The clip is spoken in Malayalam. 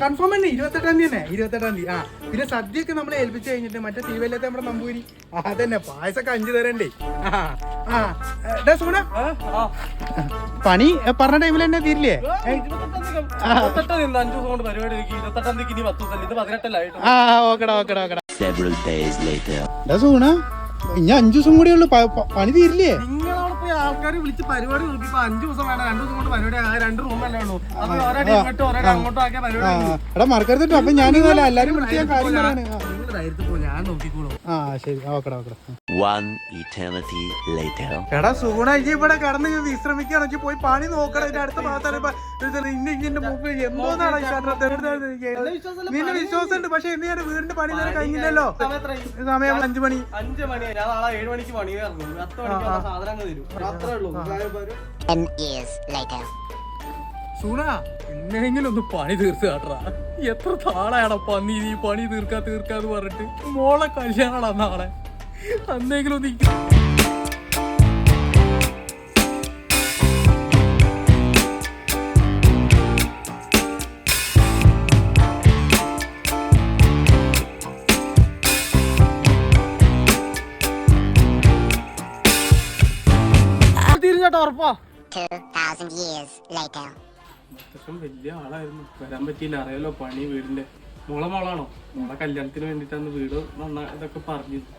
കൺഫേം തന്നെ 28-ാം തീയതി തന്നെ 28-ാം തീയതി. പിന്നെ സദ്യയൊക്കെ നമ്മളെ ഏൽപ്പിച്ചു കഴിഞ്ഞിട്ട് മറ്റേ തീവല്ലത്തെ നമ്മുടെ നമ്പൂരി അതന്നെ പായസൊക്കെ 5 തരണ്ടേ. സൂണ പണി പറഞ്ഞ ടൈമിൽ തന്നെ തീരില്ലേ? സൂണ ഇനി 5 ദിവസം കൂടെ ഉള്ളു പണി തീരില്ലേ? നിങ്ങളവിടെ പോയി ആൾക്കാർ വിളിച്ച് പരിപാടി നോക്കി 5 ദിവസം വേണം, 2 ദിവസം കൊണ്ട് പരിപാടി 2 റൂമല്ലേ ഉള്ളൂ. അപ്പൊ അങ്ങോട്ടും ആക്കിയ പരിപാടി എടാ മറക്കരുത്. അപ്പൊ ഞാൻ എല്ലാരും വിളിച്ച് ഞാൻ കാര്യം പറയാന്. നിങ്ങൾ ധൈര്യത്തിൽ പോ, ഞാൻ നോക്കിക്കോളൂ. ശരി ഓക്കെടാ. എടാ സൂണ ഇനി ഇവിടെ കടന്ന് വിശ്രമിക്കാണ്. പോയി പണി നോക്കണം. ഇതിന്റെ അടുത്ത ഭാഗത്താണ് ഇന്റെ മൂക്ക് എന്തോന്നാണ് നിന്റെ വിശ്വാസം ഉണ്ട്. പക്ഷെ ഇന്ന് ഞാൻ വീടിന്റെ പണി നേരെ കഴിഞ്ഞില്ലല്ലോ. സമയം 5 മണി. 5 മണി ഞാൻ നാളെ 7 മണിക്ക് പണി കയറുന്നു. 10 മണിക്ക് സാധനങ്ങൾ തരും. അത്രേ ഉള്ളൂ. സൂണ എന്നെങ്കിലും ഒന്ന് പണി തീർത്ത് കാട്ടാ. എത്ര താളാണ് പന്നി ഈ പണി തീർക്കാന്ന് പറഞ്ഞിട്ട്. മോളെ കല്യാണാ നാളെ. അന്നെങ്കിലും ഒന്ന് തിരിഞ്ഞോട്ടോ ഉറപ്പാ. 2000 years later. വലിയ ആളായിരുന്നു. വരാൻ പറ്റിയില്ല. അറിയാലോ പണി വീടിന്റെ. മോളാണോ? മോളെ കല്യാണത്തിന് വേണ്ടിട്ടാണ് വീട് ഇതൊക്കെ പറഞ്ഞത്.